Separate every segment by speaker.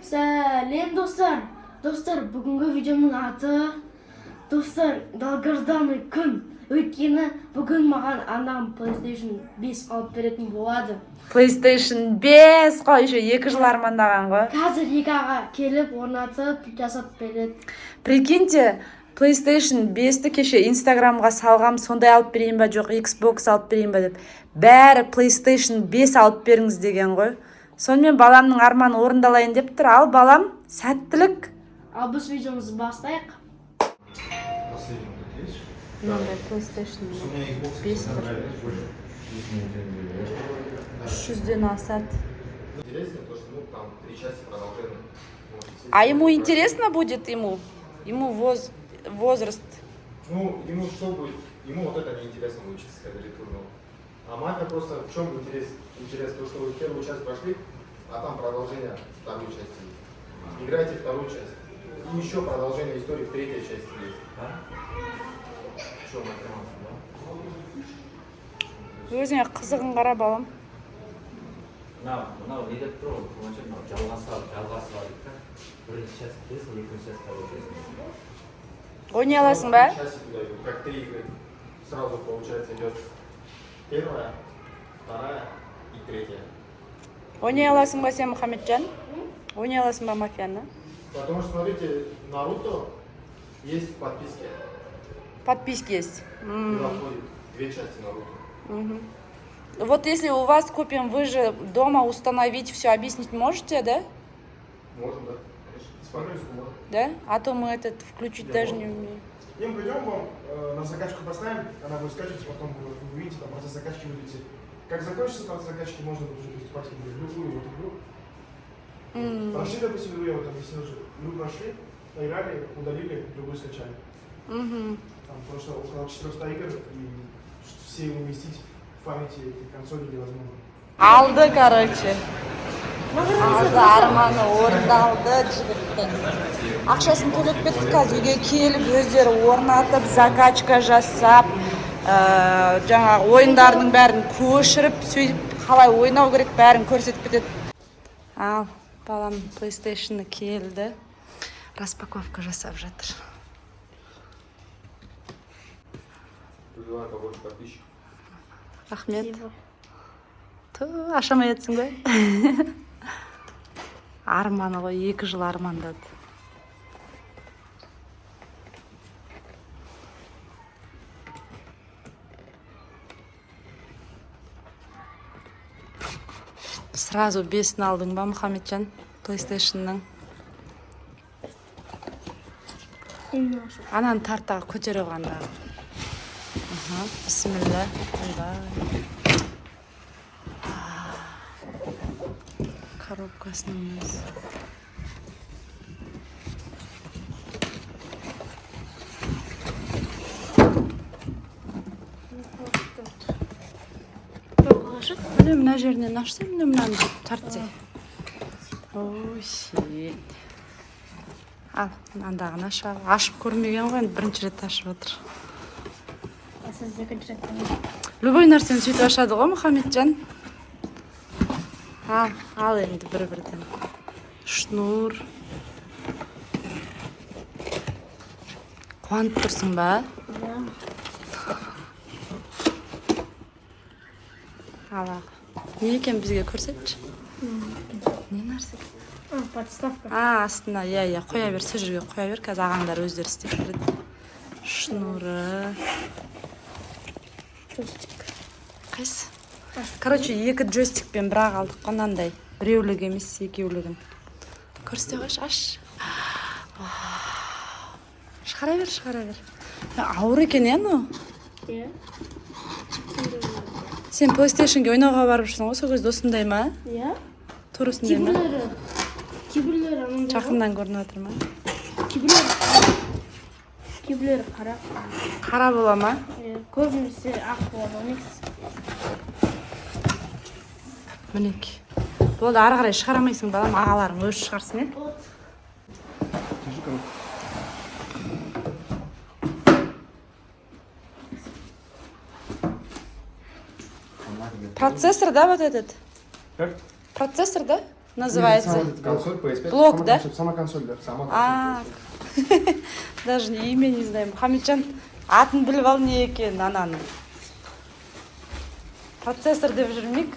Speaker 1: Сәлем достар. Достар, бүгінгі видеоның аты достар, долгожданный күн. Өйткені бүгін маған анам PlayStation 5 алып беретін болады.
Speaker 2: PlayStation 5 қой, еще 2 жыл армандаған ғой.
Speaker 1: Қазір Ригаға келіп орнатып жасап береді.
Speaker 2: Прикиньте, PlayStation 5-ті кеше Instagramға салғам, сондай алып берейін ба, жоқ Xbox алып берейін ба деп. Бәрі PlayStation 5 алып беріңіз деген ғой. Сонымен баламның арманы орындалайын деп тұр. Ал балам, сәттілік.
Speaker 1: Ал біз видеомызды бастайық.
Speaker 2: Мынандай PlayStation 5 тұр. 300-ден асады. А ему интересно будет ему возраст?
Speaker 3: Ну, ему что будет? Ему вот это неинтересно учиться, когда ретурнул. А мафия просто в чем интерес? Интерес то, что вы первую часть прошли, а там продолжение второй части есть. Играйте вторую часть. И еще продолжение истории в третьей части есть. Да? Что математика, да?
Speaker 2: Өзіңе қызығын қара балам.
Speaker 4: Мынау не деп тұр ғой, көбінше мынау жалғасы бар дейді. Бірінші часть білесің, екінші часть второй часть.
Speaker 2: Ойнай аласың ба?
Speaker 3: Части туда идут, как 3 игры. Сразу, получается, идет первая, вторая и третья.
Speaker 2: Ойнай аласың ба сен, Мұхамеджан? Ойнай аласың ба мафияны?
Speaker 3: Потому что, смотрите, Наруто есть в подписке.
Speaker 2: Подписки есть.
Speaker 3: Туда входит 2 части Наруто.
Speaker 2: Вот если у вас купим, вы же дома установить все объяснить можете, да?
Speaker 3: Можно, да, конечно. По-английски можно.
Speaker 2: Да? А то мы этот включить даже не умеем.
Speaker 5: Мы придем вам, на закачку поставим, она будет скачиваться, потом вы увидите, там процесс закачки выйдете. Как закончится процесс закачки, можно будет уже приступать в любую вот игру. Прошли, допустим, игру, я вот объяснил уже. Игру прошли, поиграли, удалили, другую скачали. Там просто около 400 игр, и все уместить в памяти этой консоли невозможно.
Speaker 2: Алды, короче. Алды, арманы орындалды, жігітті. Ақшасын төлеп кеттік, қазір үйге келіп, өздері орнатып, закачка жасап, жаңағы ойындарының бәрін көшіріп, сөйтіп қалай ойнау керек бәрін көрсетіп кетеді. Ал, балам PlayStation-ы келді. Распаковка жасап жатыр.
Speaker 3: Желаю побольше подписчиков.
Speaker 2: Рахмет. Ашамай етсің бе? Арманы ғой, 2 жыл армандады. Сразу 5-ін алдың ба, Мұхамеджан? PlayStation-ның. Ананы тартаға көтере қандағы. Бисмилла. Коробкасының өзі. Білем, мына жерінен ашса, мынаны тартса. Ой, шет. Ал, мынандағын ашып көрмеген ғой, бірінші рет ашып отыр. Любой нәрсені сөйтіп ашады ғой, Мұхамеджан. Ал енді бір-бірден. Шнур. Қуанып тұрсың ба? Ал. Не екен бізге көрсетші? Не нәрсе?
Speaker 1: Подставка.
Speaker 2: Астына, қоя бер, сол жерге қоя бер, қазір ағаңдар өздері істеп береді. Шнуры.
Speaker 1: Джойстик.
Speaker 2: Қайсы? Короче, 2 джойстикпен бірақ алдық қонандай. Біреулік емес, екеулігін. Көрсете қойшы, аш. Шығара бер. Ауыр екен, ну? Сен PlayStation-ге ойнауға барып жүрсің ғой, сол кезде осындай ма? Тур осындай ма?
Speaker 1: Кейбірлері анандай.
Speaker 2: Жақындан көрініп отыр ма?
Speaker 1: Кейбірлері қара.
Speaker 2: Қара бола ма?
Speaker 1: Көбінесе ақ болады, онекс.
Speaker 2: Мінеке. Болды, ары қарай шығарамайсың балам, ағаларың өз шығарсын, е? Процессор, да, вот этот?
Speaker 3: Как?
Speaker 2: Процессор, да? называется?
Speaker 5: Консоль PS5.
Speaker 2: Блок, да?
Speaker 5: Сама консоль, да. Сама
Speaker 2: А,
Speaker 5: консоль.
Speaker 2: даже не имя не знаю. Мұхамеджан атын біліп ал не екен ананың. Процессор деп жүрмейік.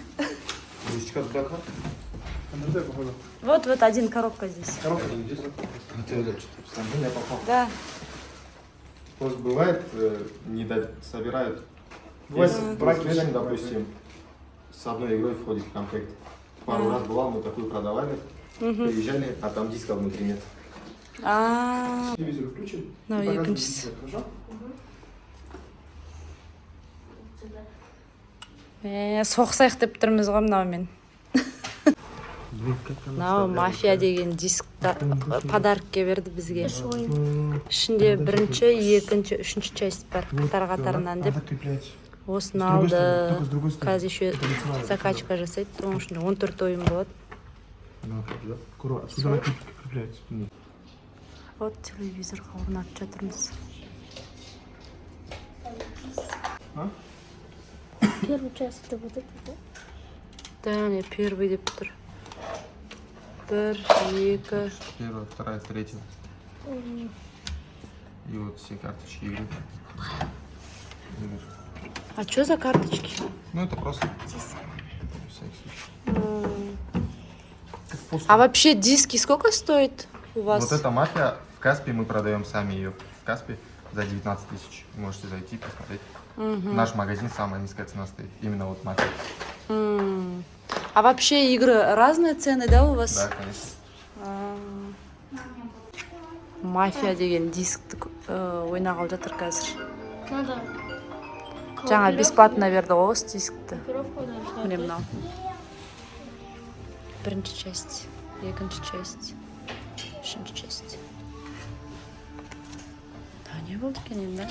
Speaker 3: Ключичка туда как?
Speaker 5: Андроид, походу.
Speaker 2: Вот один коробка здесь.
Speaker 5: Коробка.
Speaker 3: Я попал.
Speaker 2: Да.
Speaker 3: Просто бывает, собирают.
Speaker 5: Бывает,
Speaker 3: Если
Speaker 5: браки
Speaker 3: PlayStation,
Speaker 5: взяли,
Speaker 3: допустим, с одной игрой входит в комплект. Пару раз бывало, мы такую продавали, приезжали, а там диска внутри нет.
Speaker 2: А,
Speaker 5: Телевизор включим.
Speaker 2: Ну,
Speaker 5: И показывай
Speaker 2: екіншісі.
Speaker 5: телевизор, хорошо?
Speaker 2: соқсайық деп тұрмыз ғой мынаумен. Мынау мафия деген дискті подарокке берді бізге. Ішінде бірінші, екінші, үшінші часть бар. Қатар-қатарынан деп.
Speaker 5: Закреплять.
Speaker 2: Осыны
Speaker 5: С другой стороны,
Speaker 2: алды.
Speaker 5: только с другой стороны.
Speaker 2: Қазір еще закачка жасайды. Оның ішінде 14 ойын болады.
Speaker 5: Отсюда она крепляется.
Speaker 2: Вот телевизорға орнатып жатырмыз.
Speaker 1: Первый час это вот это, да?
Speaker 2: Да, не первый деп тұр. 1, 2.
Speaker 3: Первая, вторая, третья. И вот все карточки игры.
Speaker 2: А что за карточки?
Speaker 3: Ну это просто.
Speaker 2: А вообще диски сколько стоит у вас?
Speaker 3: Вот эта мафия в Каспе мы продаем сами ее. В Каспе за 19 тысяч. Можете зайти посмотреть. Наш магазин самая низкая цена стоит. Именно вот мафия.
Speaker 2: А вообще игры разные цены, да, у вас?
Speaker 3: Да, конечно.
Speaker 2: Мафия деген дискті ойнағалы жатыр қазір.
Speaker 1: Надо
Speaker 2: Жаңа бесплатно берді ғой осы дискті.
Speaker 1: копировку, да, что
Speaker 2: Міне мынау. Бірінші часть, екінші часть, үшінші часть. Да, не болды екен енді?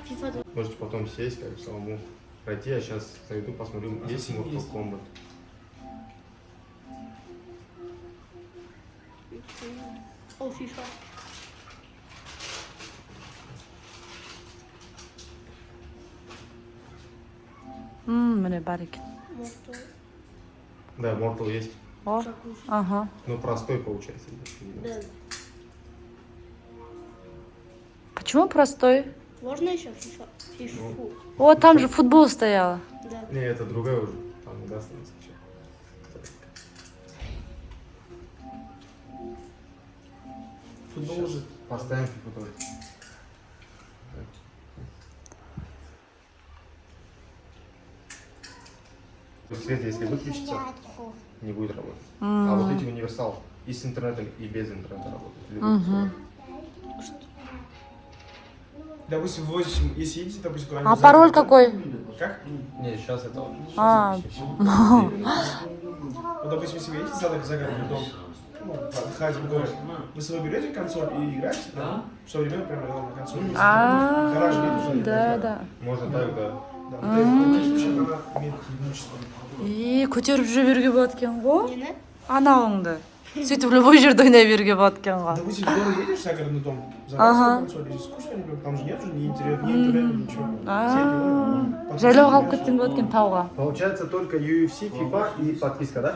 Speaker 1: FIFA, да.
Speaker 3: Можете потом сесть, как самому пройти. Я сейчас зайду, посмотрю, есть Mortal Kombat.
Speaker 1: О, FIFA.
Speaker 2: Міне бар екен.
Speaker 1: Mortal.
Speaker 3: Да, Mortal есть.
Speaker 2: О, ага.
Speaker 3: Ну, простой получается.
Speaker 1: Да.
Speaker 2: Почему простой?
Speaker 1: Можно еще FIFA? FIFA.
Speaker 2: О, там же футбол стояло.
Speaker 1: Да.
Speaker 3: Не, это другая уже. Там не даст нам скачать.
Speaker 5: Футбол уже.
Speaker 3: Поставим футбол. Свет, если выключится, не будет работать. А вот эти универсал и с интернетом, и без интернета работают. В любых условиях.
Speaker 5: Допустим, вводите, если едете, допустим, куда-нибудь...
Speaker 2: А
Speaker 5: за
Speaker 2: пароль
Speaker 5: городом.
Speaker 2: какой?
Speaker 5: Как?
Speaker 3: Не, сейчас это вот. Сейчас
Speaker 2: А.
Speaker 5: Вот, допустим, если вы едете за городом дом, ну, отдыхаете в город, вы с собой берете консоль и играете, в то время прям играл на консоли. Гараж нет уже.
Speaker 2: Да, да.
Speaker 3: Можно так, да.
Speaker 5: Да, в таких случаях она имеет преимущество.
Speaker 2: И көтеріп жүре беруге болады екен ғой?
Speaker 1: Не, не?
Speaker 2: Анауыңды. Сөйтіп любой жерде ойнай беруге болады екен ғой.
Speaker 5: Допустим, в город едешь, загородный дом, забрал консоль, и скучно, ребенок, там же нет уже ни интернета, ничего.
Speaker 2: Жайлауға алып кетсең болады екен тауға.
Speaker 3: Получается только UFC, FIFA и подписка, да?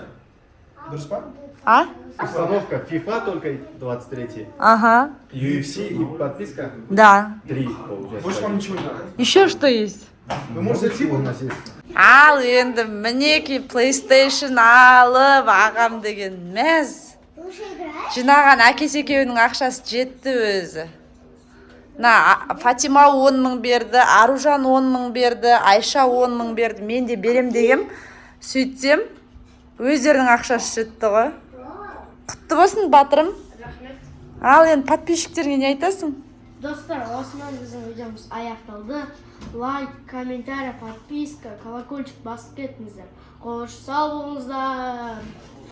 Speaker 5: Дұрыс па?
Speaker 2: А?
Speaker 3: Установка FIFA только 23.
Speaker 2: Ага.
Speaker 3: UFC и подписка
Speaker 2: Да.
Speaker 3: 3, получается.
Speaker 5: Больше вам ничего не надо.
Speaker 2: Еще что есть?
Speaker 5: Вы можете зайти,
Speaker 3: у нас есть.
Speaker 2: Ал енді мінеки PlayStation алып ағам деген мәз. Жинаған әкесі екеуінің ақшасы жетті өзі. Фатима 10 мың берді, Аружан 10 мың берді, Айша 10 мың берді. Мен де берем дегем. Сөйтсем, өздерінің ақшасы жетті ғой. Құтты болсын, батырым.
Speaker 1: Рахмет.
Speaker 2: Ал енді подписчиктерге не айтасың?
Speaker 1: Достар, осымен біздің видеомыз аяқталды. Лайк, комментарий, подписка, колокольчик басып кетіңіздер. Қош сау болыңыздар.